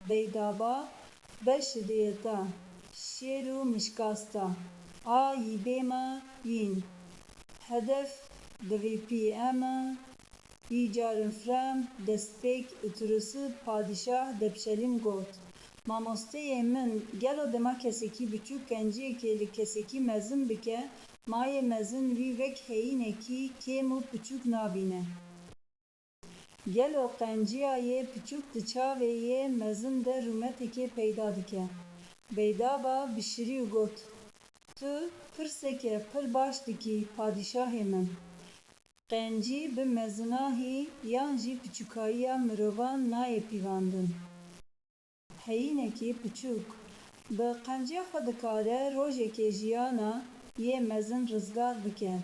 beydaba beşriyeta şêr û mişkasta a yîbêma yîn hedef divîpî em yî carên firem destpêk û padîşah Depşelîn got: Mamosteyê min, gelo dema kesekî biçûk qenciyekê li kesekî mezin bike, mayê mezin wî wek heyînekî kêm û piçûk nabîne. Gelo qenciya yê piçûk di çavê yê mezin de rûmetekê peyda dike. Beydaba bişirî û got: Tu pirseke pir baş dikî, padîşahê min. Qencî bi mezinahî yan jî piçûkayiya mirovan nayê pîvandin. Heyînekî piçûk bi qenciya xwe dikare rojekê jiyana yê mezin rizgar bike.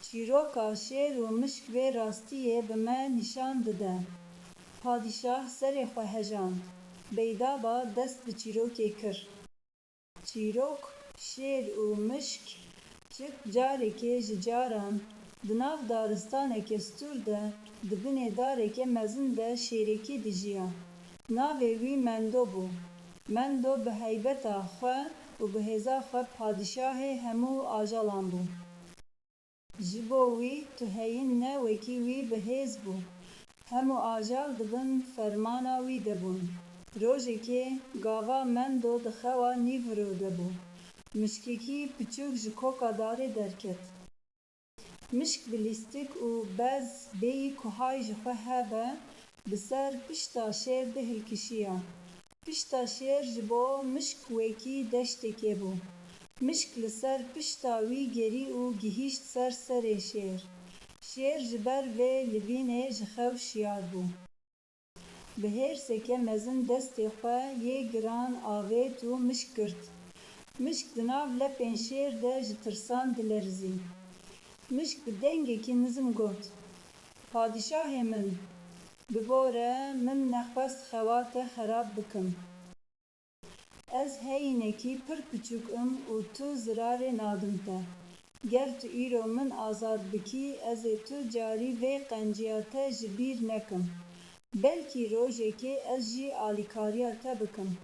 Çîroka şêr û mişk vê rastiyê bi me nîşan dide. Padîşah serê xwe hejand. Beydaba dest bi çîrokê kir. Çîrok, şêr û mişk çik carekê ji caran di nav daristaneke stûr de di binê dareke mezin de şêrekê dijiya. Navê wî Mendo bû. Mendo bi heybeta xwe û bi hêza xwe padîşahê hemû ajalan bû. Ji bo wî tuheyîn ne wekî wî bihêz bû. Hemû ajal dibin fermana wî de bûn. Rojekê gava Mendo di xewa nîvro de bû. Mişkekî piçûk ji koka darê derket. Mişk bi lîstik û bez bêyî ku hay ji xwe hebe bi ser pişta şêr dihilkişiya. Pişta şêr ji bo mişk wekî deştekê bû. Mişk li ser pişta wî gerî û gihîşt ser serê şêr. Şêr ji ber vê livînê ji xew şiyar bû. Bi hêrseke mezin destê xwe yê giran avêt û mişk girt. Mişk di nav lepên şêr de ji tirsan dilerizî. Mişk bi dengekî nizm got: Padîşahê min, bibore min nexwest xewa te xerab bikim. Ez heyînekî pir piçûk im û tu zirarê nadim te. Ger tu îro min azad bikî, ez ê tu carî vê qenciya te ji bîr nekim. Belkî rojekê ez jî alîkariya te bikim.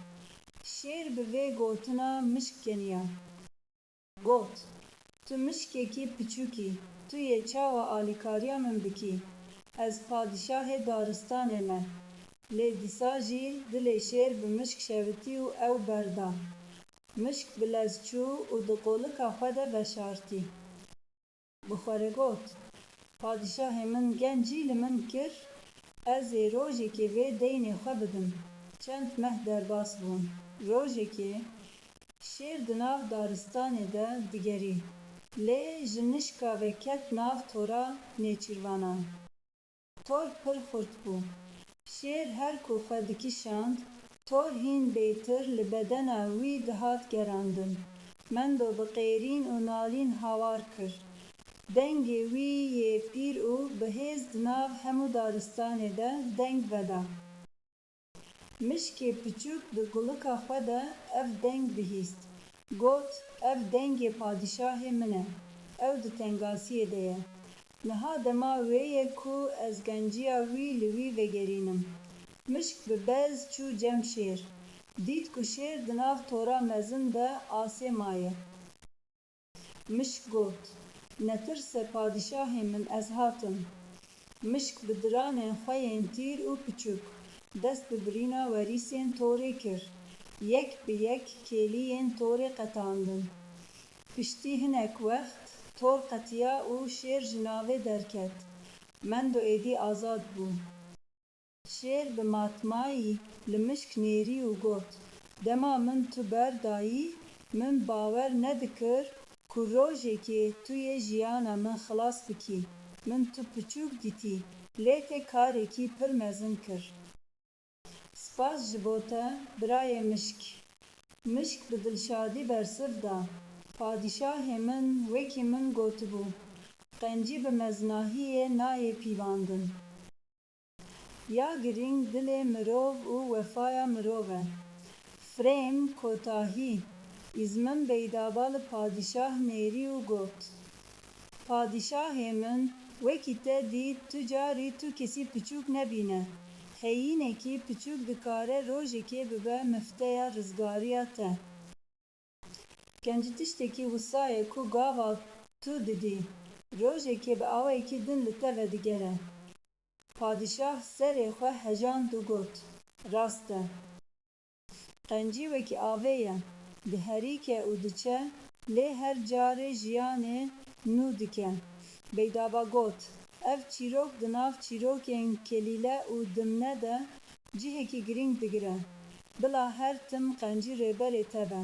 Şêr bi vê gotina mişk geniya. Got: Tu mişkekî piçûk î, tu yê çawa alîkariya min bikî. Ez padîşahê daristanê me. Lê dîsa jî dilê şêr bi mişk şewitî û ew berda. Mişk bi lez çû û di qolika xwe de veşartî. Bi xwe re got: Padîşahê min gencî li min kir, ez ê rojekê vê deynê xwe bidim. Çend meh derbas bûn. Rojekê şêr di nav daristanê de digerî. Lê ji nişka ve ket nav tora nêçîrvanan. Tor pir xurt bû. Şêr her ku xwe dikişand, tor hîn bêtir li bedena wî dihat gerandin. Mendo bi qêrîn û nalîn hawar kir. Dengê wî yê pîr û bihêz di nav hemû daristanê de deng veda. Mişkê piçûk di gulika xwe de ev deng bihîst. Got: Ev dengê padîşahê min e. Ew di tengasiyê de ye. Niha dema wê ye ku ez genciya wî li wî vegerînim. Mişk bi bez çû cem şêr. Dît ku şêr di nav tora mezin de asê maye. Mişk got: Netirse padîşahê min, ez hatim. Mişk bi diranên xwe yên tîr û piçûk dest bi birîna werîsên torê kir. Yek bi yek kêliyên torê qetandin. Piştî hinek wext tor qetiya û şêr ji navê derket. Mendo êdî azad bû. Şêr bi matmayî li mişk nêrî û got: Dema min tu berdayî, min bawer nedikir ku rojekê tu yê jiyana min xilas bikî. Min tu piçûk dîtî, lê te karekî pir mezin kir. Spas ji bo te, birayê mişk. Mişk bi dilşadî bersiv da: Padîşahê min wekî min gotibû: Qencî bi mezinahiyê nayê pîvandin. Ya girîng dilê mirov û wefaya mirov e. Firêm kotahî. İzmin beydaba li padîşah nêrî û got: Padîşahê min, wekî te dît tu carî tu kesî piçûk nebîne. heyînekî piçûk dikare rojekê bibe mifteya rizgariya te. Kencî tiştekî wisa ye ku gava tu didî, rojekê bi awayekî din li te vedigere. Padişah serê xwe hejand û got: Rast e. Qencî wekî avê ye, diherîke û diçe, lê her carê jiyanê nû dike. Beydaba got: Ev çîrok di nav çîrokên kelîle û dimne de cihekî girîng digire. Bila her tim qencî rêberê te be.